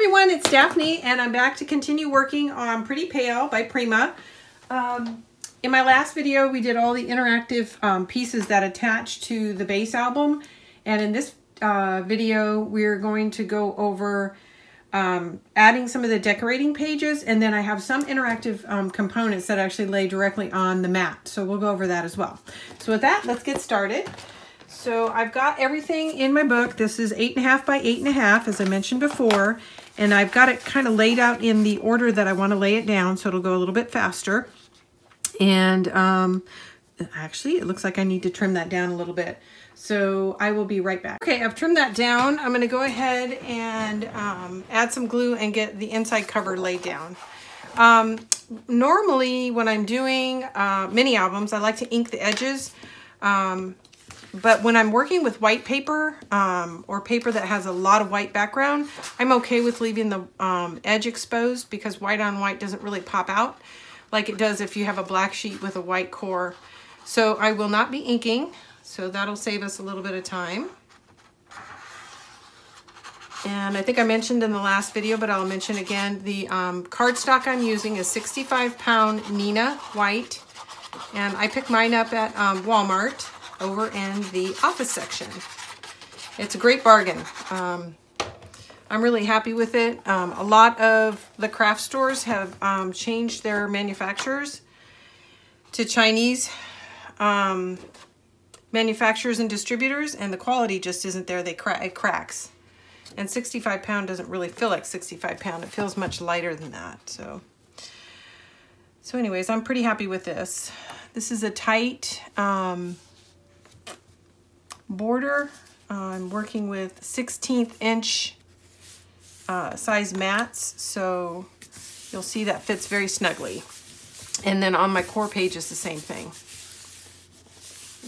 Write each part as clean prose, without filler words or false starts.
everyone, it's Daphne and I'm back to continue working on Pretty Pale by Prima. In my last video we did all the interactive pieces that attach to the base album, and in this video we're going to go over adding some of the decorating pages, and then I have some interactive components that actually lay directly on the mat, so we'll go over that as well. So with that, let's get started. So I've got everything in my book. This is 8.5 by 8.5, as I mentioned before, and I've got it kind of laid out in the order that I want to lay it down, so it'll go a little bit faster. And actually, it looks like I need to trim that down a little bit. So I will be right back. Okay, I've trimmed that down. I'm going to go ahead and add some glue and get the inside cover laid down. Normally, when I'm doing mini albums, I like to ink the edges. But when I'm working with white paper or paper that has a lot of white background, I'm okay with leaving the edge exposed, because white on white doesn't really pop out like it does if you have a black sheet with a white core. So I will not be inking, so that'll save us a little bit of time. And I think I mentioned in the last video, but I'll mention again, the cardstock I'm using is 65-pound Nina white, and I picked mine up at Walmart over in the office section. It's a great bargain. I'm really happy with it. A lot of the craft stores have changed their manufacturers to Chinese manufacturers and distributors, and the quality just isn't there. It cracks. And 65-pound doesn't really feel like 65-pound. It feels much lighter than that. So anyways, I'm pretty happy with this. This is a tight border. I'm working with 16th inch size mats, so you'll see that fits very snugly. And then on my core page is the same thing.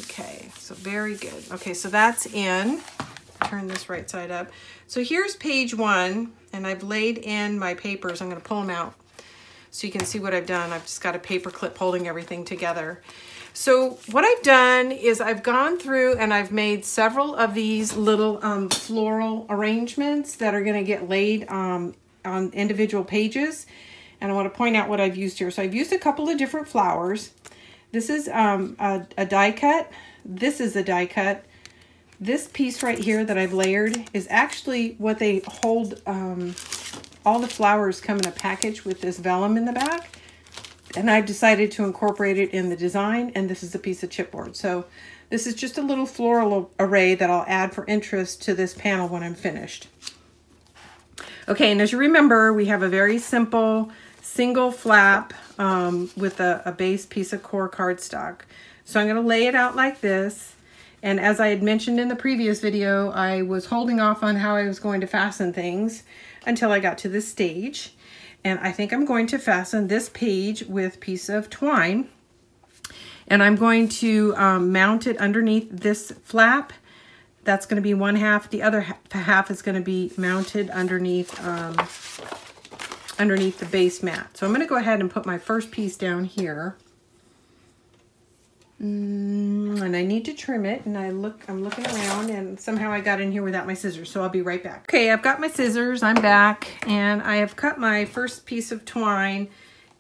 Okay, so very good. Okay, so that's in. Turn this right side up. So here's page 1, and I've laid in my papers. I'm going to pull them out so you can see what I've done. I've just got a paper clip holding everything together. So what I've done is I've gone through and I've made several of these little floral arrangements that are going to get laid on individual pages. And I want to point out what I've used here. So I've used a couple of different flowers. This is a die cut. This is a die cut. This piece right here that I've layered is actually what they hold. All the flowers come in a package with this vellum in the back. And I've decided to incorporate it in the design, and this is a piece of chipboard. So this is just a little floral array that I'll add for interest to this panel when I'm finished. Okay, and as you remember, we have a very simple single flap with a base piece of core cardstock. So I'm going to lay it out like this. And as I had mentioned in the previous video, I was holding off on how I was going to fasten things until I got to this stage. And I think I'm going to fasten this page with a piece of twine. And I'm going to mount it underneath this flap. That's going to be one half. The other half is going to be mounted underneath, underneath the base mat. So I'm going to go ahead and put my first piece down here. And I need to trim it, and I'm looking around, and somehow I got in here without my scissors, so I'll be right back. Okay, I've got my scissors, I'm back, and I have cut my first piece of twine,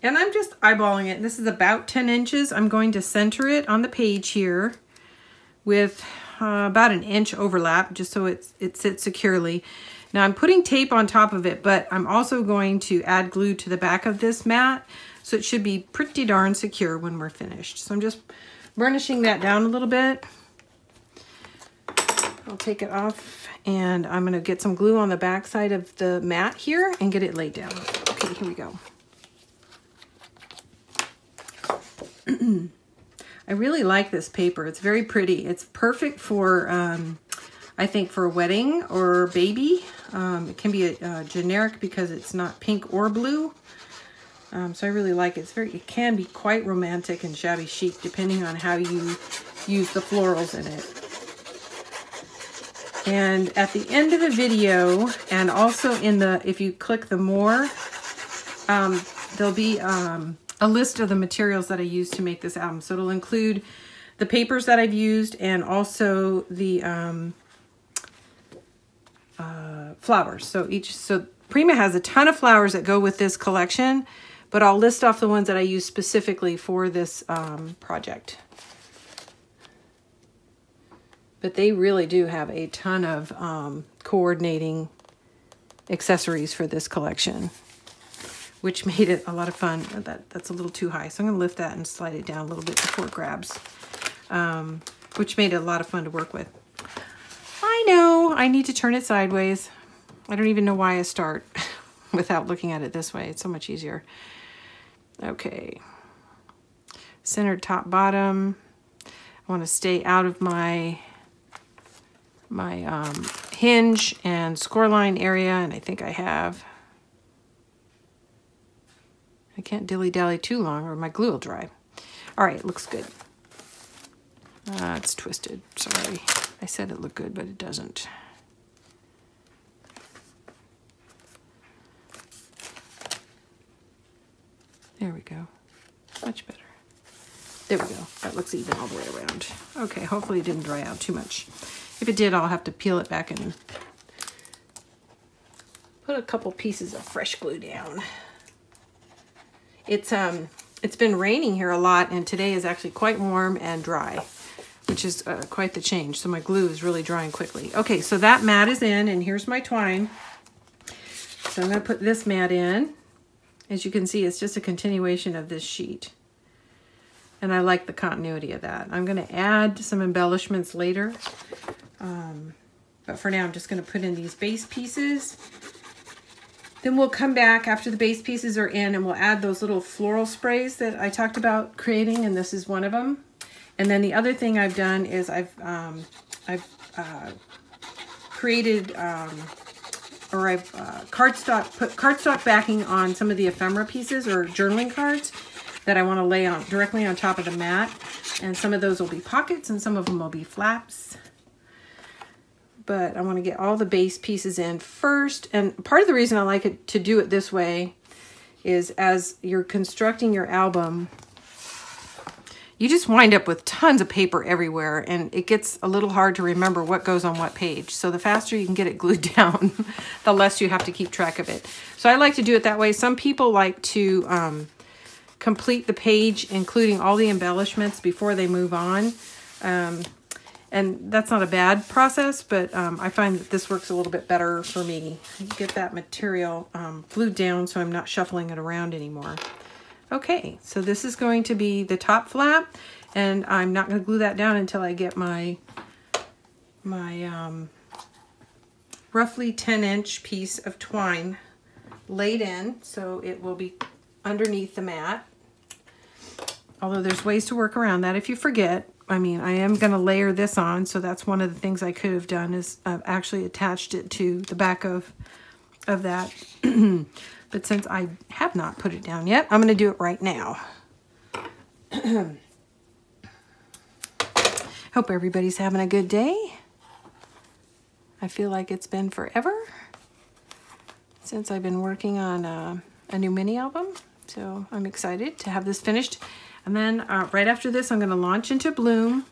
and I'm just eyeballing it. This is about 10 inches. I'm going to center it on the page here with about an inch overlap, just so it sits securely. Now I'm putting tape on top of it, but I'm also going to add glue to the back of this mat, so it should be pretty darn secure when we're finished. So I'm just burnishing that down a little bit. I'll take it off, and I'm going to get some glue on the back side of the mat here and get it laid down. Okay, here we go. I really like this paper. It's very pretty. It's perfect for, I think, for a wedding or baby. It can be a generic because it's not pink or blue. So I really like it. It can be quite romantic and shabby chic depending on how you use the florals in it. And at the end of the video, and also in the, if you click the more, there'll be a list of the materials that I used to make this album. So it'll include the papers that I've used and also the flowers. So Prima has a ton of flowers that go with this collection, but I'll list off the ones that I use specifically for this project. But they really do have a ton of coordinating accessories for this collection, which made it a lot of fun. That's a little too high, so I'm going to lift that and slide it down a little bit before it grabs, which made it a lot of fun to work with. I know I need to turn it sideways. I don't even know why I start without looking at it this way. It's so much easier. Okay. Center, top, bottom. I want to stay out of my hinge and scoreline area, and I think I have. I can't dilly-dally too long or my glue will dry. All right, looks good. It's twisted, sorry. I said it looked good, but it doesn't. There we go, much better. There we go, that looks even all the way around. Okay, hopefully it didn't dry out too much. If it did, I'll have to peel it back and put a couple pieces of fresh glue down. It's been raining here a lot, and today is actually quite warm and dry, which is quite the change. So my glue is really drying quickly. Okay, so that mat is in, and here's my twine. So I'm going to put this mat in. As you can see, it's just a continuation of this sheet. And I like the continuity of that. I'm going to add some embellishments later. But for now, I'm just going to put in these base pieces. Then we'll come back after the base pieces are in, and we'll add those little floral sprays that I talked about creating, and this is one of them. And then the other thing I've done is I've created put cardstock backing on some of the ephemera pieces or journaling cards that I want to lay on directly on top of the mat. And some of those will be pockets and some of them will be flaps. But I want to get all the base pieces in first. And part of the reason I like it to do it this way is as you're constructing your album, you just wind up with tons of paper everywhere, and it gets a little hard to remember what goes on what page. So the faster you can get it glued down, the less you have to keep track of it. So I like to do it that way. Some people like to complete the page, including all the embellishments before they move on. And that's not a bad process, but I find that this works a little bit better for me. Get that material glued down so I'm not shuffling it around anymore. Okay, so this is going to be the top flap, and I'm not going to glue that down until I get my roughly 10-inch piece of twine laid in, so it will be underneath the mat. Although there's ways to work around that if you forget. I mean, I am going to layer this on, so that's one of the things I could have done is I've actually attached it to the back of that. But since I have not put it down yet, I'm going to do it right now. Hope everybody's having a good day. I feel like it's been forever since I've been working on a new mini album. So I'm excited to have this finished. And then right after this, I'm going to launch into Bloom.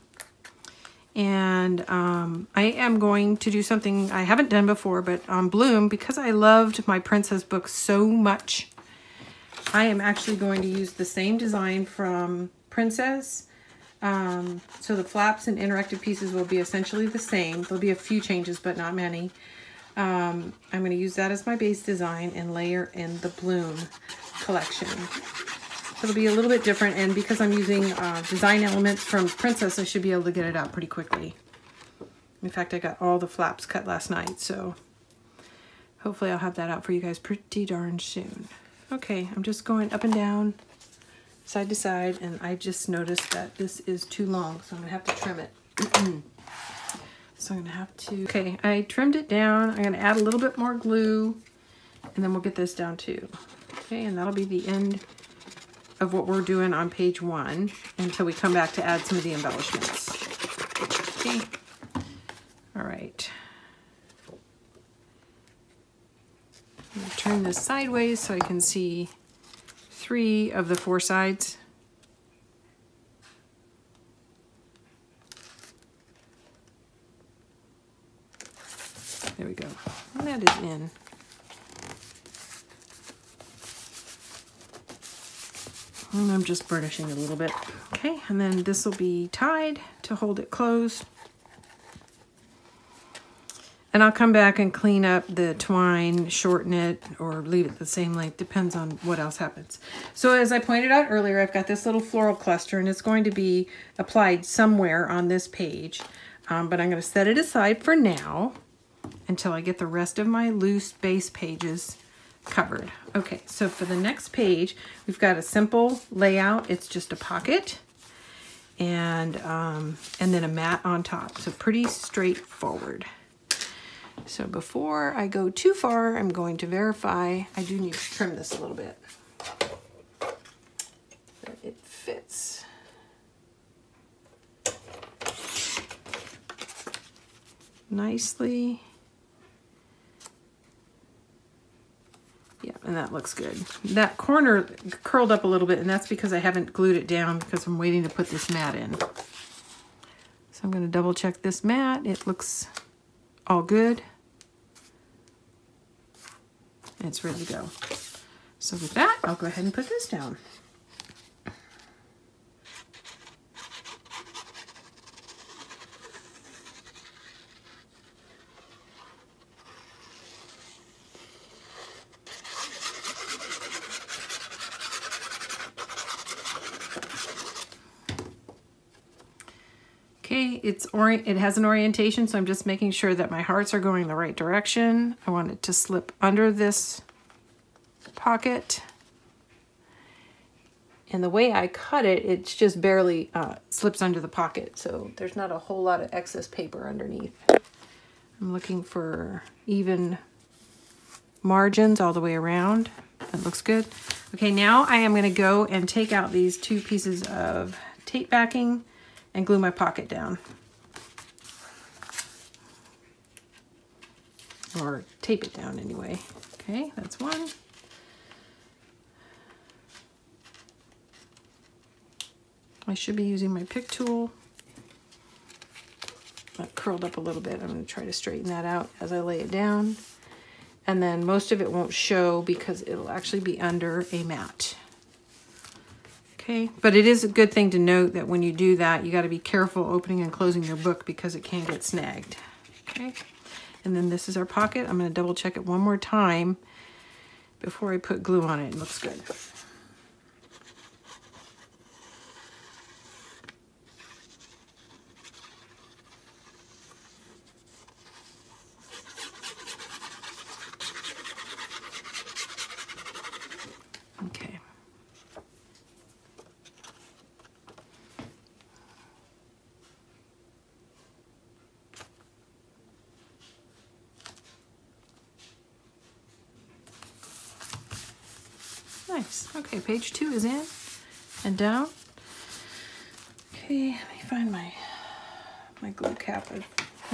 And I am going to do something I haven't done before, but on Bloom, because I loved my princess book so much, I am actually going to use the same design from Princess. So the flaps and interactive pieces will be essentially the same. There'll be a few changes, but not many. I'm going to use that as my base design and layer in the Bloom collection. It'll be a little bit different, and because I'm using design elements from Princess, I should be able to get it out pretty quickly. In fact, I got all the flaps cut last night, so hopefully I'll have that out for you guys pretty darn soon. Okay, I'm just going up and down, side to side, and I just noticed that this is too long, so I'm going to have to trim it. So I'm going to have to... Okay, I trimmed it down. I'm going to add a little bit more glue, and then we'll get this down too. Okay, and that'll be the end of what we're doing on page 1 until we come back to add some of the embellishments. Okay. All right. I'm going to turn this sideways so I can see 3 of the 4 sides. There we go. And that is in. And I'm just burnishing a little bit. Okay, and then this will be tied to hold it closed. And I'll come back and clean up the twine, shorten it, or leave it the same length. Depends on what else happens. So as I pointed out earlier, I've got this little floral cluster, and it's going to be applied somewhere on this page. But I'm going to set it aside for now until I get the rest of my loose base pages covered. Okay, so for the next page, we've got a simple layout. It's just a pocket and then a mat on top. So pretty straightforward. So before I go too far, I'm going to verify. I do need to trim this a little bit. That it fits. Nicely. Yeah, and that looks good. That corner curled up a little bit, and that's because I haven't glued it down because I'm waiting to put this mat in. So I'm going to double check this mat. It looks all good. And it's ready to go. So with that, I'll go ahead and put this down. Okay, it has an orientation, so I'm just making sure that my hearts are going the right direction. I want it to slip under this pocket. And the way I cut it, it's just barely slips under the pocket, so there's not a whole lot of excess paper underneath. I'm looking for even margins all the way around. That looks good. Okay, now I am going to go and take out these two pieces of tape backing and glue my pocket down. Or tape it down anyway. Okay, that's one. I should be using my pick tool. That curled up a little bit. I'm going to try to straighten that out as I lay it down. And then most of it won't show because it'll actually be under a mat. Okay, but it is a good thing to note that when you do that, you got to be careful opening and closing your book because it can get snagged. Okay, and then this is our pocket. I'm going to double check it one more time before I put glue on it. It looks good. Okay. Nice. Okay, page 2 is in and down. Okay, let me find my glue cap. I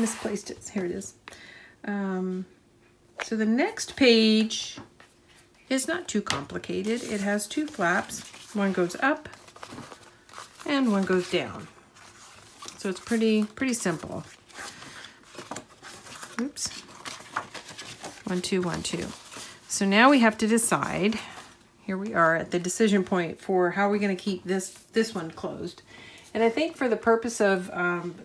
misplaced it. Here it is. So the next page is not too complicated. It has two flaps. One goes up and one goes down. So it's pretty simple. Oops. 1, 2, 1, 2. So now we have to decide. Here we are at the decision point for how we're going to keep this one closed. And I think for the purpose of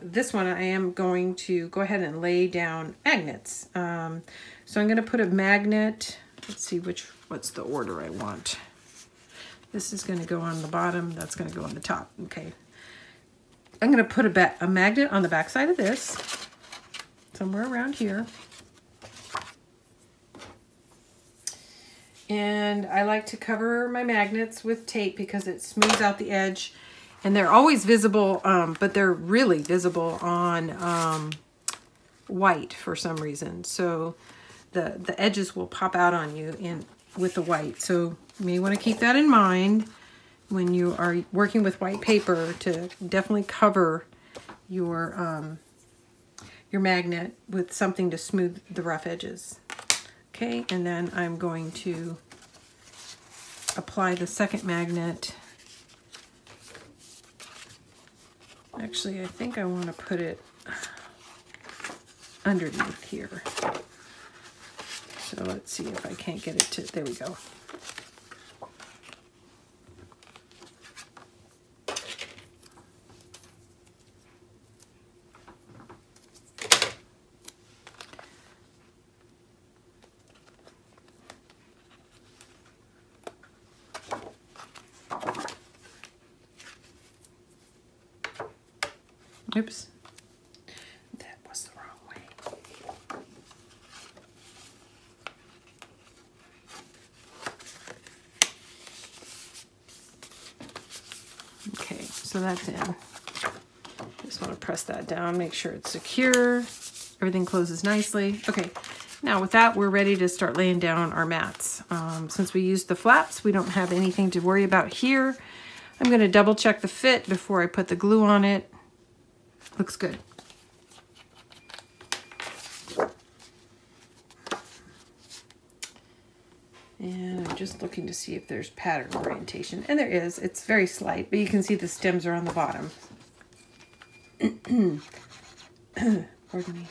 this one, I am going to go ahead and lay down magnets. So I'm going to put a magnet. Let's see what's the order I want. This is going to go on the bottom. That's going to go on the top. Okay. I'm going to put a magnet on the back side of this, somewhere around here. And I like to cover my magnets with tape because it smooths out the edge. And they're always visible, but they're really visible on white for some reason. So the edges will pop out on you with the white. So you may want to keep that in mind when you are working with white paper to definitely cover your magnet with something to smooth the rough edges. Okay, and then I'm going to apply the second magnet. Actually, I think I want to put it underneath here. So let's see if I can't get it to, there we go. Oops. That was the wrong way. Okay, so that's in. Just want to press that down, make sure it's secure. Everything closes nicely. Okay, now with that, we're ready to start laying down our mats. Since we used the flaps, we don't have anything to worry about here. I'm going to double check the fit before I put the glue on it. Looks good. And I'm just looking to see if there's pattern orientation. And there is. It's very slight, but you can see the stems are on the bottom. Pardon me.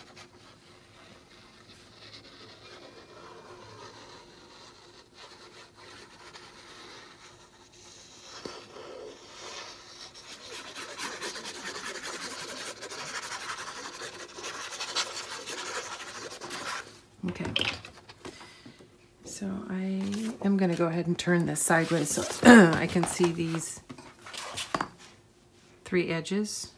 Okay, so I am going to go ahead and turn this sideways so I can see these 3 edges.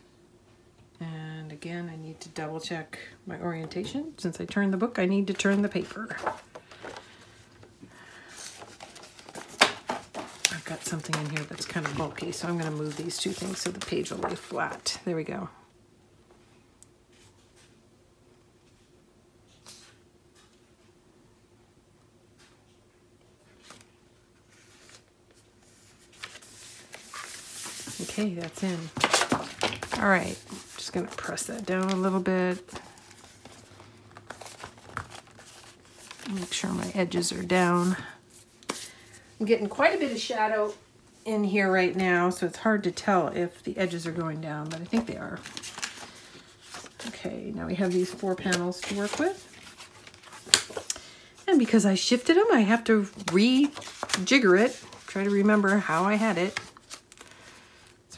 And again, I need to double check my orientation. Since I turned the book, I need to turn the paper. I've got something in here that's kind of bulky, so I'm going to move these 2 things so the page will lay flat. There we go. Okay, that's in. All right, just gonna press that down a little bit. Make sure my edges are down. I'm getting quite a bit of shadow in here right now, so it's hard to tell if the edges are going down, but I think they are. Okay, now we have these 4 panels to work with. And because I shifted them, I have to rejigger it, try to remember how I had it.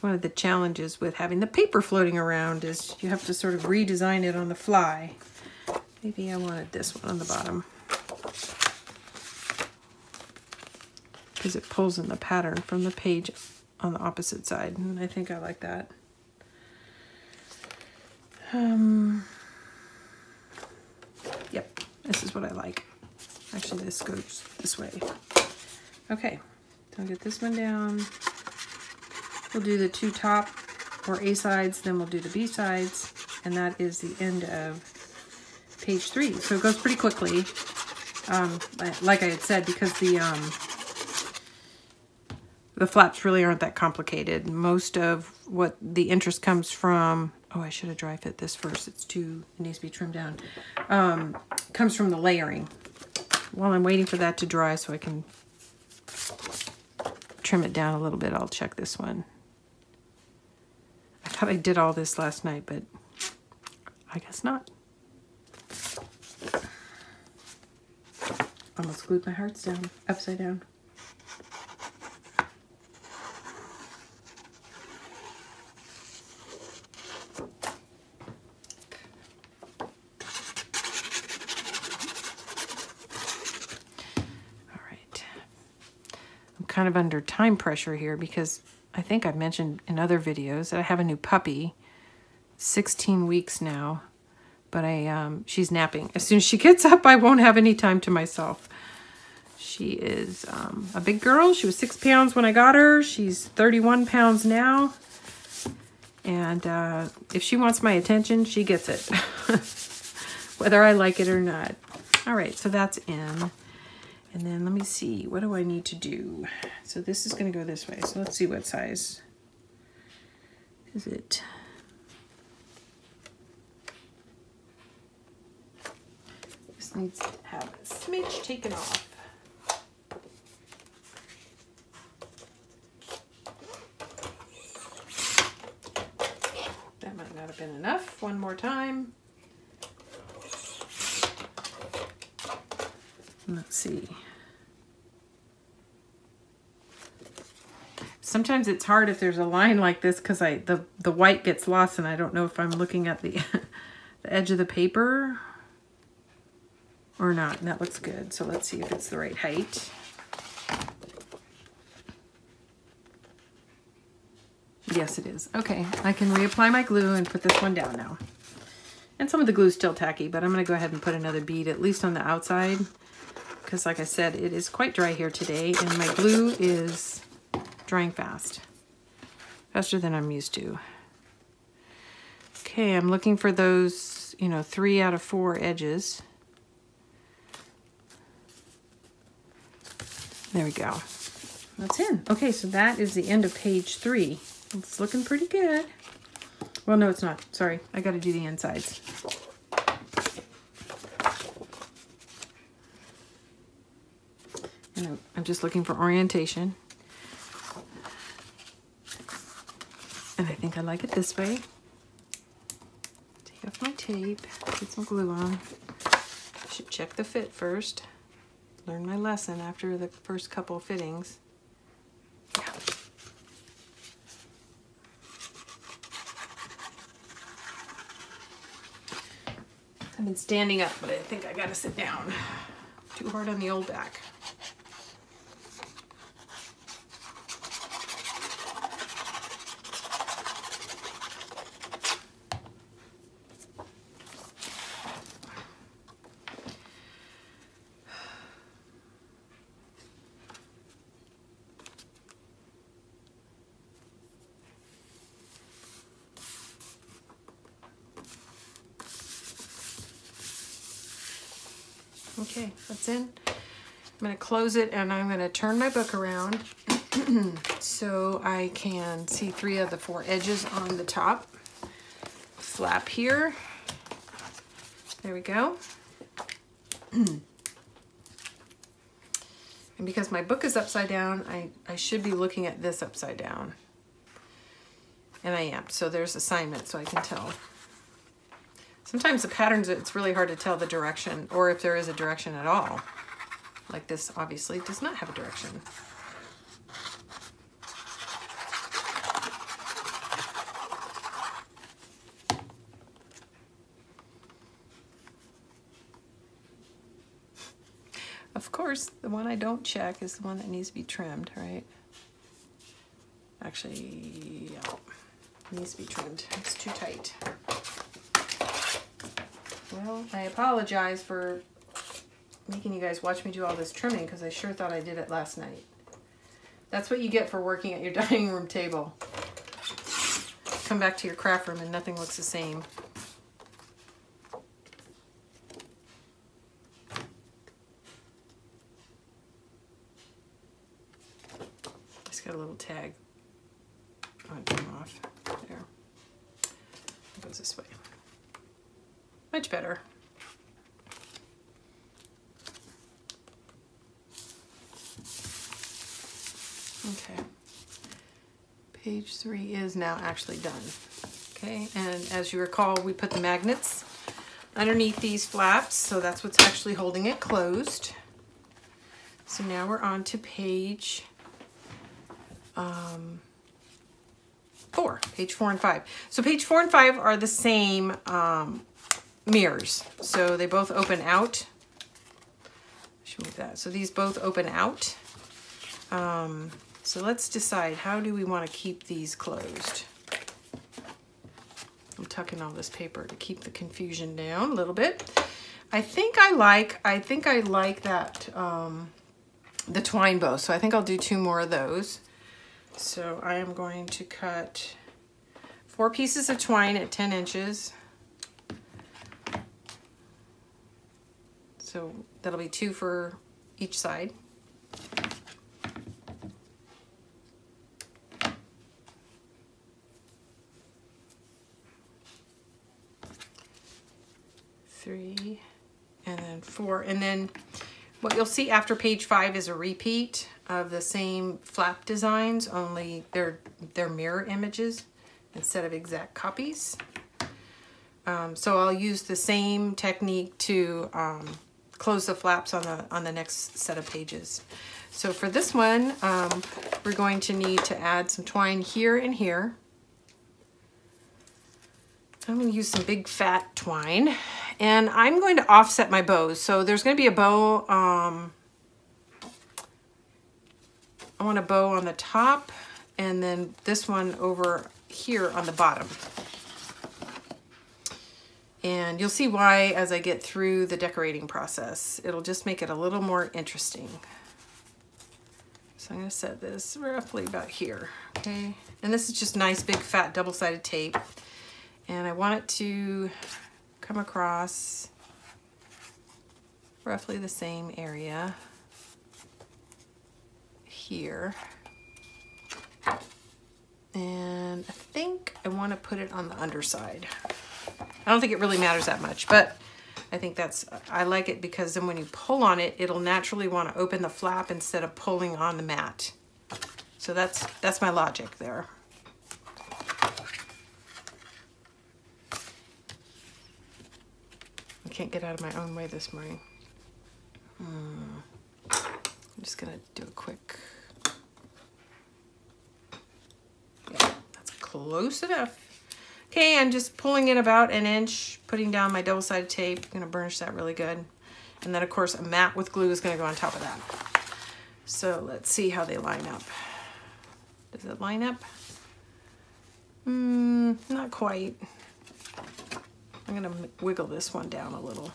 One of the challenges with having the paper floating around is you have to sort of redesign it on the fly. Maybe I wanted this one on the bottom because it pulls in the pattern from the page on the opposite side, and I think I like that. Yep, this is what I like. Actually, this goes this way. Okay, so I'll get this one down. We'll do the 2 top or A sides, then we'll do the B sides, and that is the end of page 3. So it goes pretty quickly. Like I had said, because the flaps really aren't that complicated. Most of what the interest comes from, oh, I should have dry fit this first. It needs to be trimmed down. Comes from the layering. While I'm waiting for that to dry so I can trim it down a little bit, I'll check this one. I thought I did all this last night, but I guess not. Almost glued my hearts down, upside down. All right. I'm kind of under time pressure here because I think I've mentioned in other videos that I have a new puppy, 16 weeks now, but she's napping. As soon as she gets up, I won't have any time to myself. She is a big girl. She was 6 pounds when I got her. She's 31 pounds now. And if she wants my attention, she gets it, whether I like it or not. All right, so that's in. And then let me see, what do I need to do? So this is going to go this way. So let's see what size is it. This needs to have a smidge taken off. That might not have been enough. One more time. Let's see. Sometimes it's hard if there's a line like this because the white gets lost and I don't know if I'm looking at the the edge of the paper or not. And that looks good. So let's see if it's the right height. Yes, it is. Okay, I can reapply my glue and put this one down now. And some of the glue is still tacky, but I'm going to go ahead and put another bead, at least on the outside, because like I said, it is quite dry here today, and my glue is drying fast. Faster than I'm used to. Okay, I'm looking for those, you know, 3 out of 4 edges. There we go. That's in. Okay, so that is the end of page 3. It's looking pretty good. Well, no, it's not. Sorry, I got to do the insides. And I'm just looking for orientation. And I think I like it this way. Take off my tape, put some glue on. Should check the fit first. Learn my lesson after the first couple of fittings. Yeah. I've been standing up, but I think I gotta sit down. Too hard on the old back. Okay, that's in. I'm going to close it and I'm going to turn my book around so I can see 3 of the 4 edges on the top. Flap here. There we go. And because my book is upside down, I should be looking at this upside down. And I am. So there's assignment so I can tell. Sometimes the patterns, it's really hard to tell the direction, or if there is a direction at all. Like this obviously does not have a direction. Of course, the one I don't check is the one that needs to be trimmed, right? Actually, yeah, it needs to be trimmed. It's too tight. Well, I apologize for making you guys watch me do all this trimming because I sure thought I did it last night. That's what you get for working at your dining room table. Come back to your craft room and nothing looks the same. Just got a little tag. I'll turn off. There. It goes this way. Much better. Okay. Page 3 is now actually done. Okay, and as you recall, we put the magnets underneath these flaps, so that's what's actually holding it closed. So now we're on to page 4, page 4 and 5. So page 4 and 5 are the same mirrors. So they both open out. I should move that. So these both open out. So let's decide, how do we want to keep these closed? I'm tucking all this paper to keep the confusion down a little bit. I think I like that the twine bow. So I think I'll do 2 more of those. So I am going to cut 4 pieces of twine at 10 inches. So that'll be 2 for each side. Three, and then 4. And then what you'll see after page 5 is a repeat of the same flap designs, only they're mirror images instead of exact copies. So I'll use the same technique to close the flaps on the next set of pages. So for this one, we're going to need to add some twine here and here. I'm going to use some big fat twine, and I'm going to offset my bows. So there's going to be a bow, I want a bow on the top and then this one over here on the bottom. And you'll see why as I get through the decorating process. It'll just make it a little more interesting. So I'm going to set this roughly about here, okay? And this is just nice big fat double-sided tape. And I want it to come across roughly the same area here. And I think I want to put it on the underside. I don't think it really matters that much, but I think I like it because then when you pull on it, it'll naturally want to open the flap instead of pulling on the mat. So that's my logic there. I can't get out of my own way this morning. I'm just gonna do a quick, yeah, that's close enough. Okay, I'm just pulling it about an inch, putting down my double-sided tape. I'm gonna burnish that really good. And then of course a mat with glue is gonna go on top of that. So let's see how they line up. Does it line up? Not quite. I'm gonna wiggle this one down a little.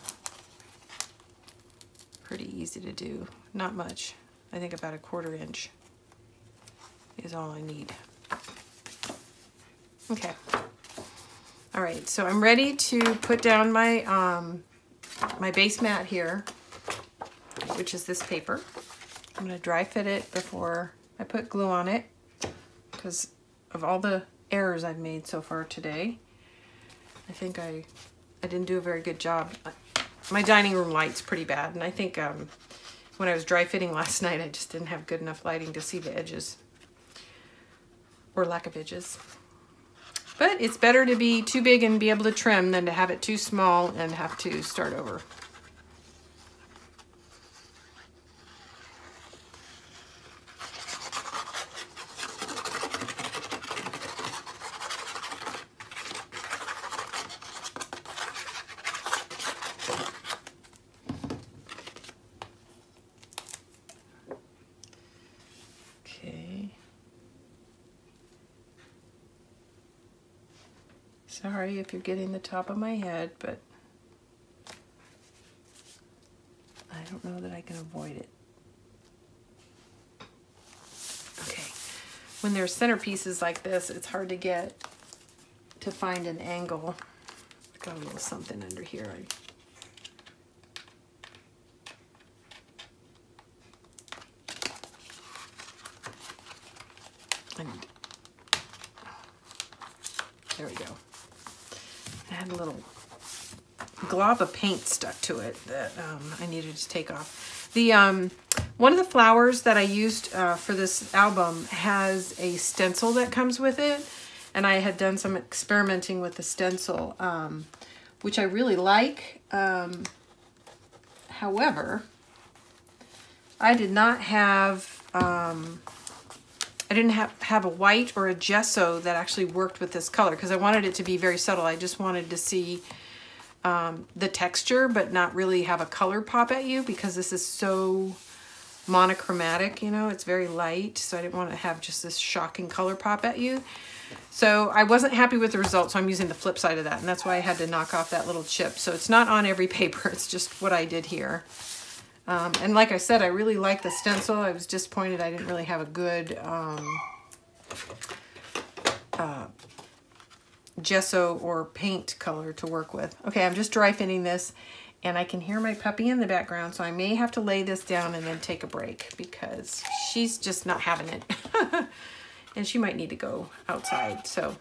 Pretty easy to do, not much. I think about 1/4 inch is all I need. Okay. All right, so I'm ready to put down my my base mat here, which is this paper. I'm gonna dry fit it before I put glue on it because of all the errors I've made so far today. I think I didn't do a very good job. My dining room light's pretty bad, and I think when I was dry fitting last night, I just didn't have good enough lighting to see the edges, or lack of edges. But it's better to be too big and be able to trim than to have it too small and have to start over. Sorry if you're getting the top of my head, but I don't know that I can avoid it. Okay, when there's centerpieces like this, it's hard to find an angle. I've got a little something under here. There we go. I had a little glob of paint stuck to it that I needed to take off. The one of the flowers that I used for this album has a stencil that comes with it, and I had done some experimenting with the stencil, which I really like. However, I did not have I didn't have a white or a gesso that actually worked with this color because I wanted it to be very subtle. I just wanted to see the texture but not really have a color pop at you because this is so monochromatic, you know, it's very light. So I didn't want to have just this shocking color pop at you. So I wasn't happy with the result, so I'm using the flip side of that, and that's why I had to knock off that little chip. So it's not on every paper, it's just what I did here. And like I said, I really like the stencil. I was disappointed I didn't really have a good gesso or paint color to work with. Okay, I'm just dry fitting this, and I can hear my puppy in the background, so I may have to lay this down and then take a break because she's just not having it. And she might need to go outside. So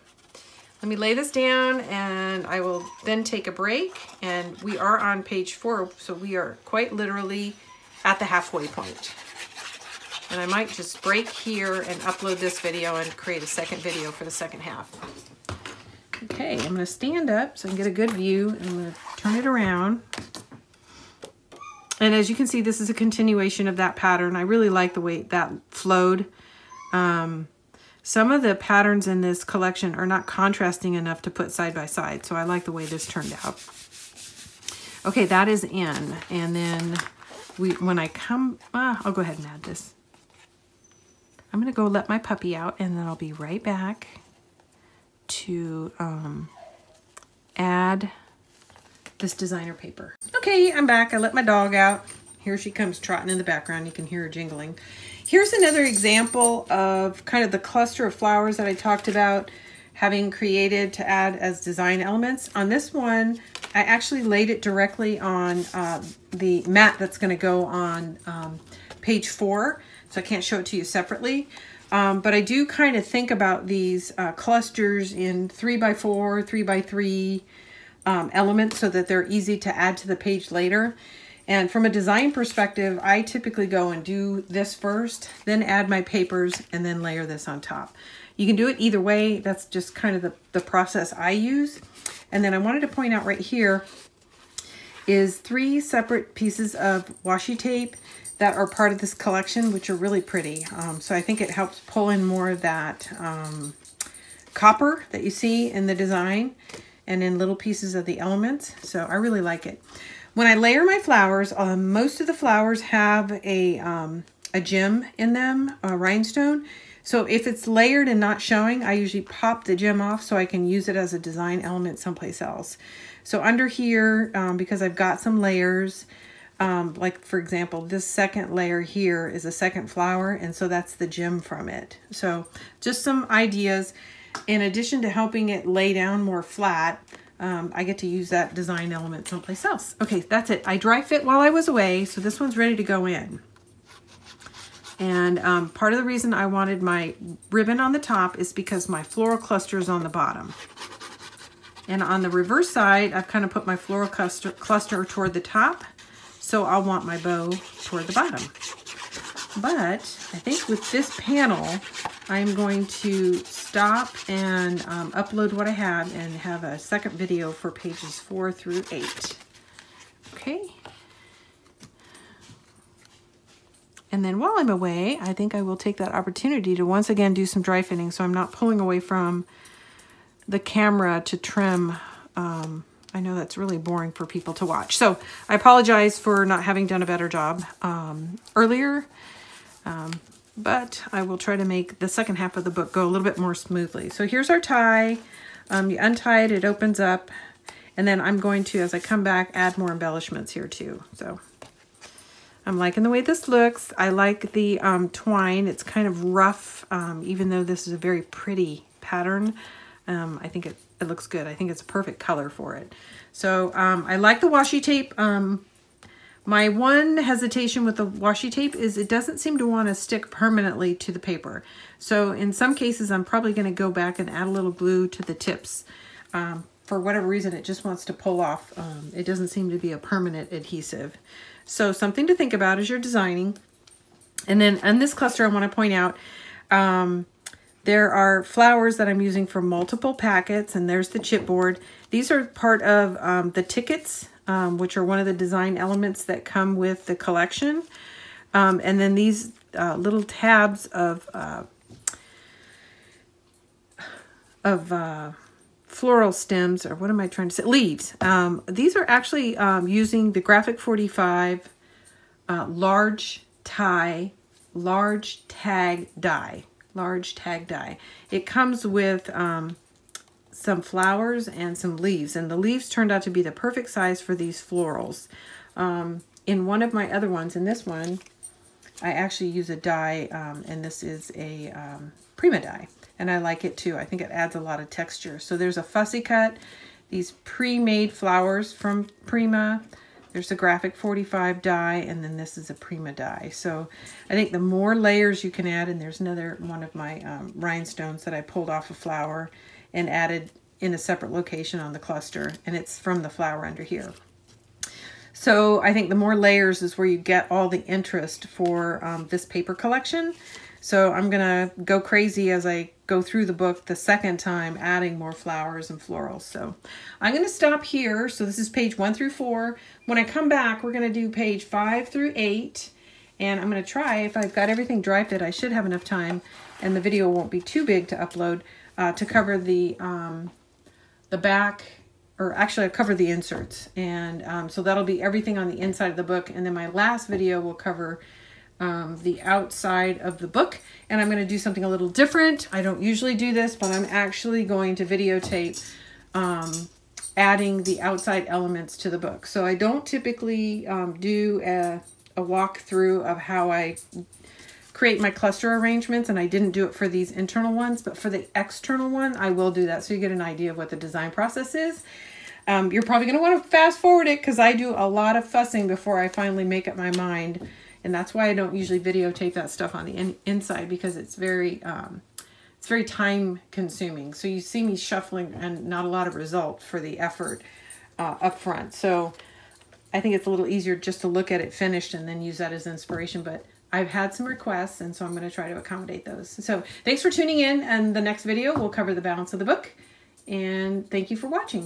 let me lay this down and I will then take a break. And we are on page 4, so we are quite literally at the halfway point. And I might just break here and upload this video and create a second video for the second half. Okay, I'm gonna stand up so I can get a good view, and I'm gonna turn it around. And as you can see, this is a continuation of that pattern. I really like the way that flowed. Some of the patterns in this collection are not contrasting enough to put side by side, so I like the way this turned out. Okay, that is in, and then when I come, I'll go ahead and add this. I'm gonna go let my puppy out, and then I'll be right back to add this designer paper. Okay, I'm back. I let my dog out. Here she comes trotting in the background. You can hear her jingling. Here's another example of kind of the cluster of flowers that I talked about having created to add as design elements. On this one, I actually laid it directly on the mat that's going to go on page 4, so I can't show it to you separately. But I do kind of think about these clusters in 3x4, 3x3 elements so that they're easy to add to the page later. And from a design perspective, I typically go and do this first, then add my papers, and then layer this on top. You can do it either way. That's just kind of the process I use. And then I wanted to point out right here is 3 separate pieces of washi tape that are part of this collection, which are really pretty. So I think it helps pull in more of that copper that you see in the design and in little pieces of the elements. So I really like it. When I layer my flowers, most of the flowers have a gem in them, a rhinestone. So if it's layered and not showing, I usually pop the gem off so I can use it as a design element someplace else. So under here, because I've got some layers, like for example, this second layer here is a second flower, and so that's the gem from it. So just some ideas. In addition to helping it lay down more flat, I get to use that design element someplace else. Okay, that's it. I dry fit while I was away, so this one's ready to go in. And part of the reason I wanted my ribbon on the top is because my floral cluster is on the bottom. And on the reverse side, I've kind of put my floral cluster toward the top, so I'll want my bow toward the bottom. But I think with this panel, I'm going to stop and upload what I have and have a second video for pages 4 through 8. Okay. And then while I'm away, I think I will take that opportunity to once again do some dry fitting so I'm not pulling away from the camera to trim. I know that's really boring for people to watch. So I apologize for not having done a better job earlier. But I will try to make the second half of the book go a little bit more smoothly. So here's our tie. You untie it, it opens up, and then I'm going to, as I come back, add more embellishments here too. So I'm liking the way this looks. I like the twine. It's kind of rough, even though this is a very pretty pattern. I think it looks good. I think it's a perfect color for it. So I like the washi tape. My one hesitation with the washi tape is it doesn't seem to want to stick permanently to the paper. So in some cases, I'm probably going to go back and add a little glue to the tips. For whatever reason, it just wants to pull off. It doesn't seem to be a permanent adhesive. So something to think about as you're designing. And then on this cluster, I want to point out, there are flowers that I'm using for multiple packets, and there's the chipboard. These are part of the tickets, which are one of the design elements that come with the collection. And then these little tabs of floral stems, or what am I trying to say? Leaves. These are actually using the Graphic 45 large tag die. It comes with some flowers and some leaves, and the leaves turned out to be the perfect size for these florals. In one of my other ones, in this one, I actually use a die, and this is a Prima die, and I like it too. I think it adds a lot of texture. So there's a fussy cut, these pre-made flowers from Prima. There's a Graphic 45 die, and then this is a Prima die. So I think the more layers you can add, and there's another one of my rhinestones that I pulled off a flower and added in a separate location on the cluster, and it's from the flower under here. So I think the more layers is where you get all the interest for this paper collection. So I'm gonna go crazy as I go through the book the second time, adding more flowers and florals. So I'm gonna stop here. So this is page 1 through 4. When I come back, we're gonna do page 5 through 8. And I'm gonna try, if I've got everything dry fit, I should have enough time, and the video won't be too big to upload, to cover the back, or actually I'll cover the inserts. And so that'll be everything on the inside of the book. And then my last video will cover the outside of the book. And I'm going to do something a little different. I don't usually do this, but I'm actually going to videotape adding the outside elements to the book. So I don't typically do a walkthrough of how I create my cluster arrangements, and I didn't do it for these internal ones, but for the external one, I will do that so you get an idea of what the design process is. You're probably going to want to fast forward it because I do a lot of fussing before I finally make up my mind, and that's why I don't usually videotape that stuff on the inside, because it's very time consuming. So you see me shuffling and not a lot of result for the effort up front. So I think it's a little easier just to look at it finished and then use that as inspiration, but I've had some requests, and so I'm going to try to accommodate those. So thanks for tuning in, and the next video will cover the balance of the book, and thank you for watching.